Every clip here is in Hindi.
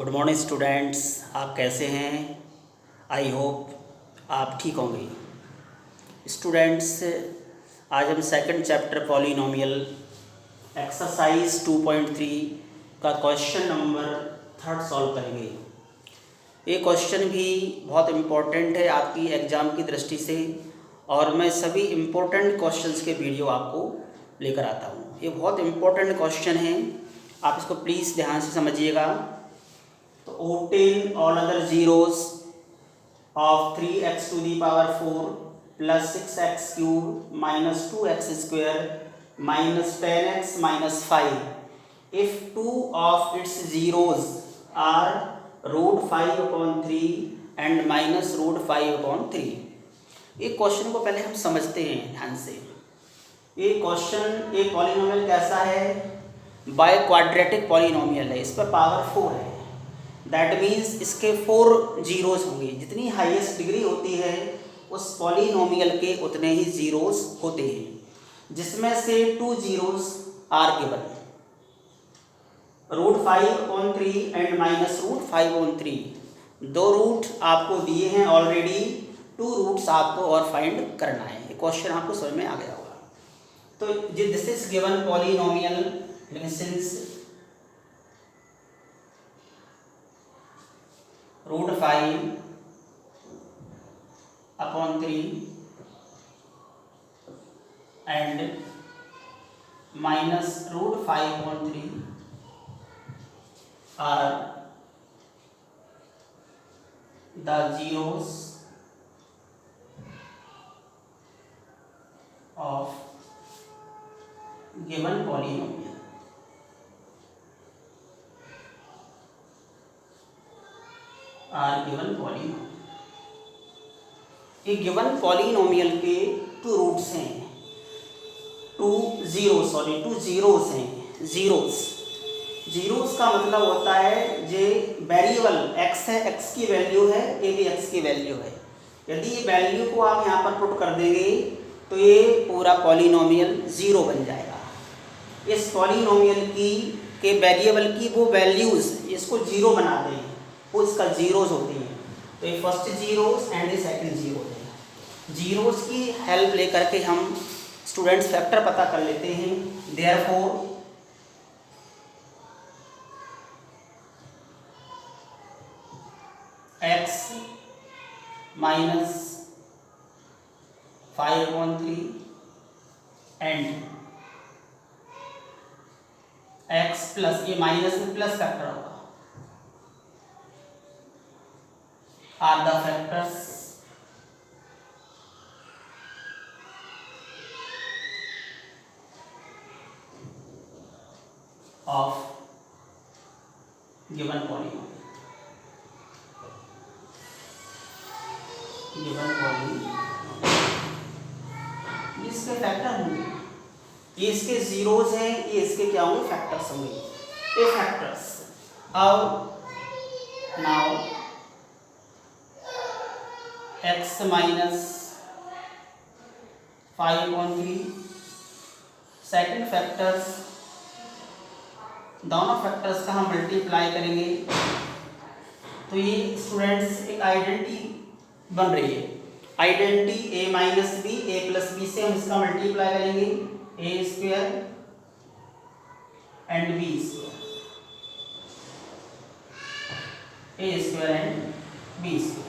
गुड मॉर्निंग स्टूडेंट्स, आप कैसे हैं? आई होप आप ठीक होंगे। स्टूडेंट्स, आज हम सेकंड चैप्टर पॉलिनोमियल एक्सरसाइज 2.3 का क्वेश्चन नंबर 3 सॉल्व करेंगे। ये क्वेश्चन भी बहुत इम्पोर्टेंट है आपकी एग्ज़ाम की दृष्टि से, और मैं सभी इम्पोर्टेंट क्वेश्चंस के वीडियो आपको लेकर आता हूँ। ये बहुत इम्पोर्टेंट क्वेश्चन है, आप इसको प्लीज़ ध्यान से समझिएगा। तो obtain all other zeros of 3x to the power 4 plus 6x cube minus 2x square minus 10x minus 5 if two of its zeros are root 5 upon 3 and minus root 5 upon 3। ये क्वेश्चन को पहले हम समझते हैं ध्यान से। ये क्वेश्चन, ये पॉलिनोमियल कैसा है? बाय क्वाड्रेटिक पॉलिनोमियल है, इस पर पावर 4 है। दैट मीन्स इसके 4 जीरोस होंगे। जितनी हाईएस्ट डिग्री होती है उस पॉलिनोमियल के उतने ही जीरोस होते हैं, जिसमें से 2 zeros are given, root 5/3 and minus root 5/3। 2 root आपको दिए हैं ऑलरेडी, 2 रूट्स आपको और फाइंड करना है। ये क्वेश्चन आपको समझ में आ गया होगा। तो this is given polynomial since root 5/3 and minus root 5/3 are the zeros of given polynomial। ये गिवन पॉलिनोमियल के 2 रूट्स हैं, 2 जीरोस हैं। जीरोस का मतलब होता है जे वेरिएबल x है, x की वैल्यू है, ये भी x की वैल्यू है। यदि ये वैल्यू को आप यहाँ पर पुट कर देंगे तो ये पूरा पॉलिनोमियल ज़ीरो बन जाएगा। इस पॉलिनोमियल के वेरिएबल की वो वैल्यूज़ इसको ज़ीरो बना दें, वो इसका जीरोस होती हैं। तो ये फर्स्ट जीरोस एंड ये सेकंड जीरो है। जीरोस की हेल्प लेकर के हम स्टूडेंट्स फैक्टर पता कर लेते हैं। Therefore x minus 5/3 and x plus, ये माइनस में प्लस फैक्टर होगा, are the factors of given polynomial। इसके फैक्टर होंगे, ये इसके जीरोस हैं, ये इसके क्या होंगे? फैक्टर्स होंगे। ये फैक्टर्स अब now x minus 5/3 second factors, दोनों फैक्टर्स का हम मल्टीप्लाई करेंगे तो ये स्टूडेंट्स एक आइडेंटिटी बन रही है। Identity a minus B, A plus B से हम इसका मल्टीप्लाई करेंगे, A square and B square, A square and B square.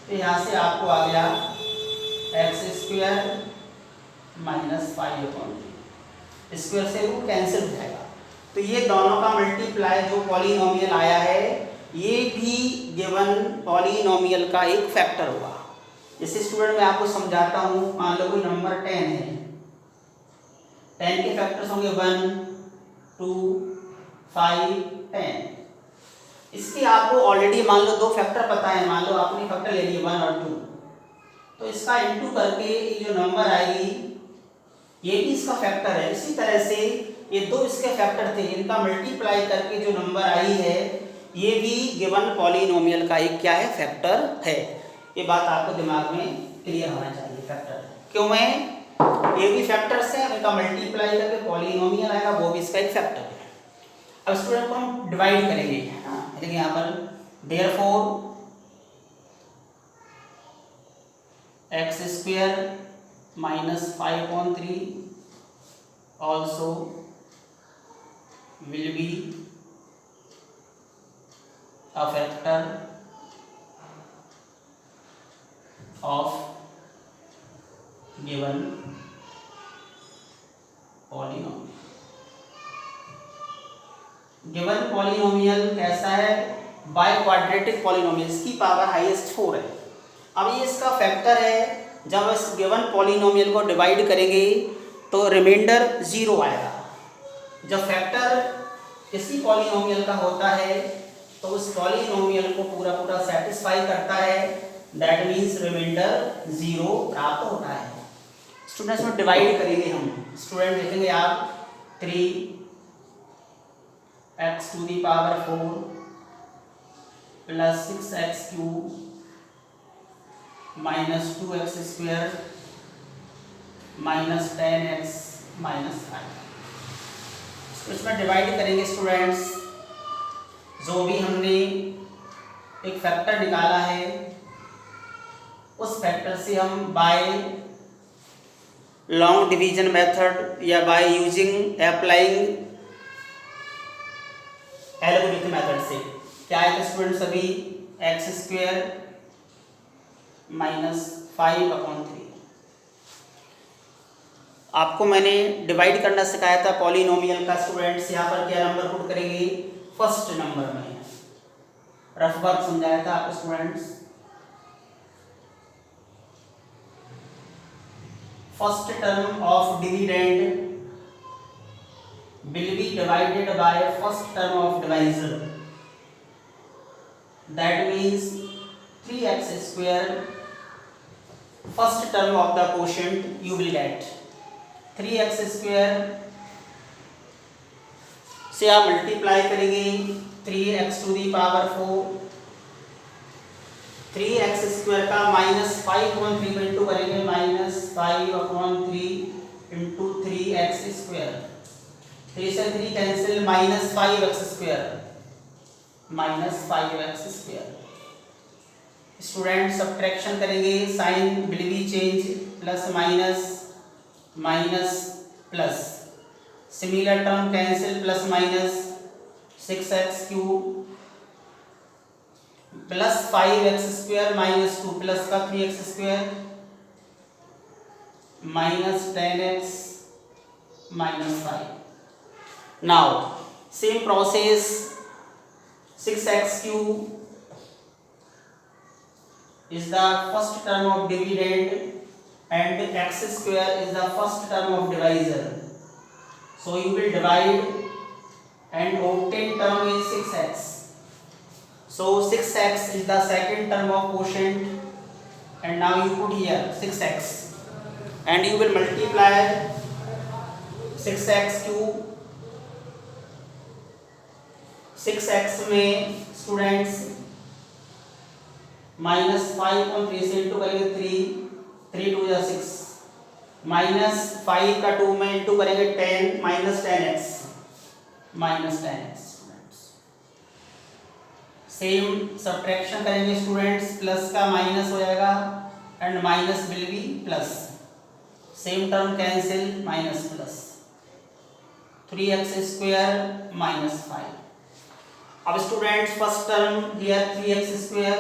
तो यहाँ से आपको आ गया एक्स स्क्वायर माइनस 5/3, स्क्वायर से रूट कैंसिल हो जाएगा। तो ये दोनों का मल्टीप्लाई जो पॉलिनोमियल आया है, ये भी गिवन पॉलिनोमियल का एक फैक्टर होगा। जैसे स्टूडेंट मैं आपको समझाता हूँ, मान लो कोई नंबर 10 है, 10 के फैक्टर्स होंगे 1, 2, 5, 10। इसके आपको ऑलरेडी मान लो 2 फैक्टर पता है, मान लो आपने फैक्टर ले लिए 1 और 2, तो इसका इनटू करके ये जो नंबर आएगी ये भी इसका फैक्टर है। इसी तरह से ये 2 इसके फैक्टर थे, इनका मल्टीप्लाई करके जो नंबर आई है ये भी गिवन पॉलिनोमियल का एक क्या है? फैक्टर है। ये बात आपको दिमाग में क्लियर होना चाहिए। फैक्टर क्यों है? ये भी फैक्टर्स है, इनका मल्टीप्लाई करके पॉलिनोमियल आएगा, वो भी इसका एक फैक्टर है। अब स्टूडेंट को हम डिवाइड करेंगे, देखिए यहाँ पर therefore x square minus 5/3 also will be a factor of given polynomial। Given polynomial कैसा है? बाय क्वाड्रेटिक पॉलिनोमियल, इसकी पावर हाईएस्ट 4 है। अब ये इसका फैक्टर है। जब इस गिवन पॉलिनोमियल को डिवाइड करेंगे तो रिमाइंडर 0 आएगा। जब फैक्टर इसी पॉलिनोमियल का होता है तो उस पॉलिनोमियल को पूरा पूरा सेटिस्फाई करता है, दैट मीन्स रिमाइंडर 0 प्राप्त होता है। स्टूडेंट्स में डिवाइड करेंगे हम, स्टूडेंट देखेंगे आप 3x to the power 4 plus 6x cube minus 2x square minus 10x minus 5। इसमें डिवाइड करेंगे स्टूडेंट्स, जो भी हमने एक फैक्टर निकाला है उस फैक्टर से हम बाय लॉन्ग डिवीजन मेथड या by using applying algorithm method से क्या है स्टूडेंट, सभी एक्स स्क्वायर माइनस 5/3। आपको मैंने डिवाइड करना सिखाया था पॉलिनोमियल का। स्टूडेंट्स यहाँ पर क्या नंबर पुट करेंगे? फर्स्ट नंबर में रफ वर्क समझाया था आपको students. First term of dividend will be divided by first term of divisor, that means 3x square, first term of the quotient you will get 3x square से आप मल्टीप्लाई करेंगे 3x to the power 4, 3x square का माइनस 5/3 को इंटू करेंगे माइनस 5/3 इंटू 3x स्क्वायर, 3 से 3 cancel, minus 5x square minus 5x square. Student subtraction करेंगे, sign will be change, plus minus minus plus, similar term cancel, plus minus 6x cube plus 5x square minus 2 plus का 3x square minus 10x minus 5। Now same process, 6x cube is the first term of dividend and x square is the first term of divisor, so you will divide and obtain term is 6x, so 6x is the second term of quotient and now you put here 6x and you will multiply 6x cube 6x में स्टूडेंट्स माइनस 5/3 से इंटू करेंगे 3 2 या 6 माइनस 5 का 2 में इंटू करेंगे 10 minus 10x students. Same subtraction करेंगे स्टूडेंट्स, प्लस का माइनस हो जाएगा and minus will be plus, same term cancel, minus plus 3x square minus 5। अब students first term here 3x square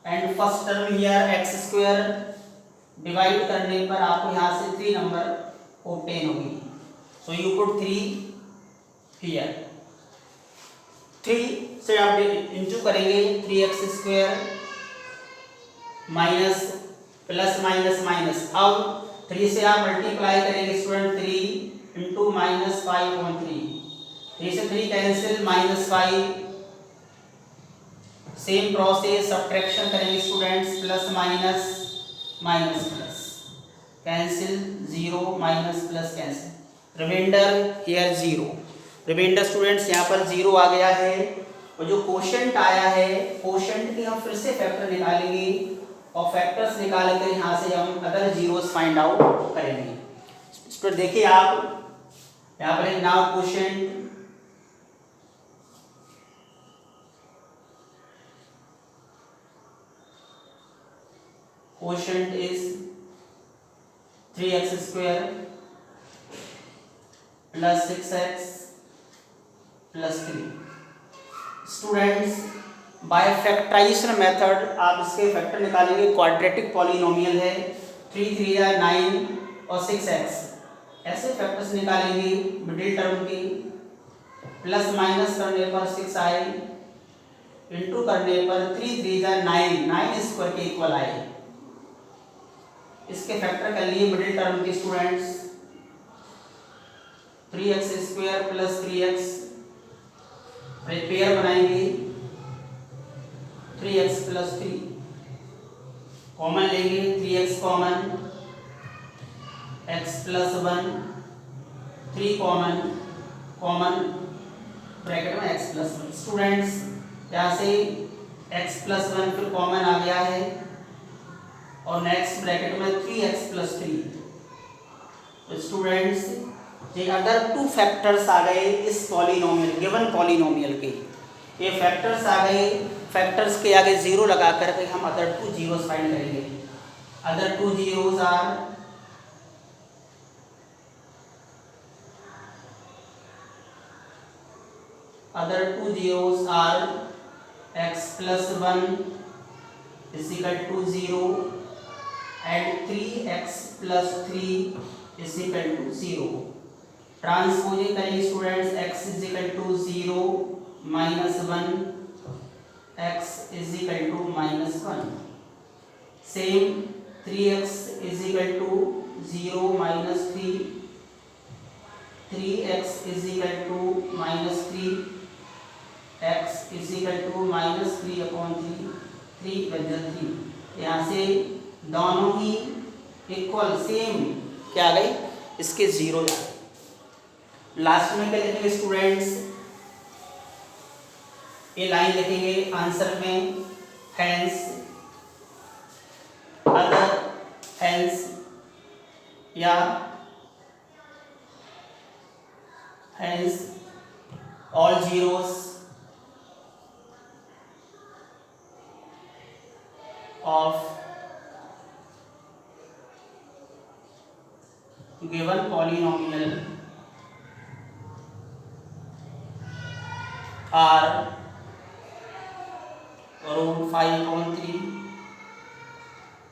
and first term here x square divide करने पर आपको यहाँ से 3 नंबर ऑब्टेन होगी, सो यू पुट 3 हियर, 3 से आप इंटू करेंगे 3x square minus plus minus minus, अब 3 से आप मल्टीप्लाई करेंगे स्टूडेंट 3 इंटू माइनस 5/3, 3 से 3 cancel, minus 5, same process subtraction करेंगे students, plus minus minus plus cancel, 0 minus plus cancel, reminder here 0, reminder students यहाँ पर 0 आ गया है। और जो कोशेंट आया है, कोशेंट की हम फिर से फैक्टर निकालेंगे और फैक्टर्स निकाल कर यहाँ से हम अदर जीरोस फाइंड आउट करेंगे। स्टूडेंट देखिए आप यहाँ पर now quotient is 3x square plus 6x plus 3। Students by factorization method आप इसके फैक्टर निकालेंगे। क्वाड्रेटिक पॉलिनोमियल है, 3 3 या 9 और 6x, ऐसे फैक्टर्स निकालेंगे मिडिल टर्म के। प्लस माइनस करने पर 6i, इंटू करने पर 3 3 या 9 स्क्वायर के इक्वल आए। इसके फैक्टर कर लिए मिडिल टर्म के students, 3x square plus 3x, pair बनाएंगे 3x प्लस 3, कॉमन लेंगे 3x common, x plus 1, 3 common bracket में x प्लस 1। स्टूडेंट्स यहाँ से x प्लस 1 फिर कॉमन आ गया है और नेक्स्ट ब्रैकेट में 3x प्लस 3। तो स्टूडेंट्स ये अगर 2 फैक्टर्स आ गए इस पॉलिनोमियल, गिवन पॉलिनोमियल के, ये फैक्टर्स आ गए, फैक्टर्स के आगे 0 लगा करके हम अदर 2 जीरोस फाइंड करेंगे। Other 2 zeros are x plus 1 is equal to 0 and 3x plus 3 is equal to 0। Transposing करेंगे students, x is equal to 0 minus 1, x is equal to minus 1। Same 3x is equal to 0 minus 3, 3x is equal to minus 3, x is equal to minus 3 upon 3, 3 बन 3। यहाँ से दोनों ही इक्वल सेम क्या गए, इसके 0 जाए। लास्ट में क्या लिखेंगे स्टूडेंट्स, ये लाइन लिखेंगे आंसर में, हेंस अदर, हेंस या hence all zeros of given polynomial are root 5/3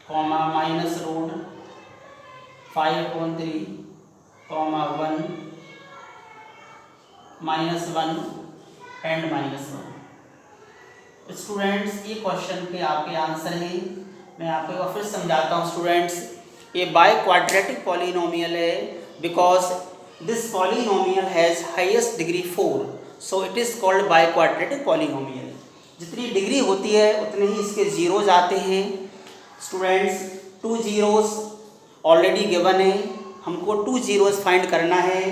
comma minus root 5/3 comma 1 -1 and -1। Students ये क्वेश्चन के आपके आंसर हैं। मैं आपको एक बार फिर समझाता हूँ स्टूडेंट्स, ये बाय क्वाड्रेटिक पॉलिनोमियल है because this polynomial has highest degree 4, so it is called by quadratic polynomial. जितनी डिग्री होती है उतने ही इसके जीरोज आते हैं। स्टूडेंट्स 2 जीरोस ऑलरेडी गिवन है, हमको 2 जीरोस फाइंड करना है,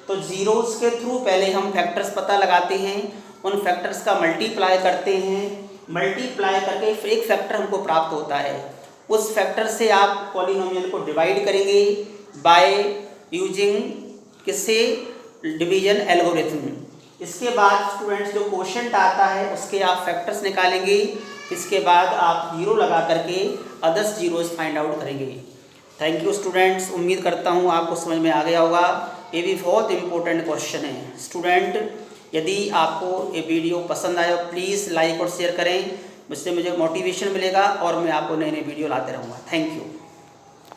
तो जीरोस के थ्रू पहले हम फैक्टर्स पता लगाते हैं, उन फैक्टर्स का मल्टीप्लाई करते हैं, मल्टीप्लाई करके फिर एक फैक्टर हमको प्राप्त होता है, उस फैक्टर से आप पॉलिनोमियल को डिवाइड करेंगे बाय यूजिंग किससे, डिवीजन एल्गोरिथम। इसके बाद स्टूडेंट्स जो क्वोशिएंट आता है उसके आप फैक्टर्स निकालेंगे, इसके बाद आप जीरो लगा करके अदर्स जीरोस फाइंड आउट करेंगे। थैंक यू स्टूडेंट्स, उम्मीद करता हूँ आपको समझ में आ गया होगा। ये भी बहुत इंपॉर्टेंट क्वेश्चन है। स्टूडेंट यदि आपको ये वीडियो पसंद आया प्लीज़ लाइक और शेयर करें, मुझसे मुझे मोटिवेशन मिलेगा और मैं आपको नए नए वीडियो लाते रहूँगा। Thank you.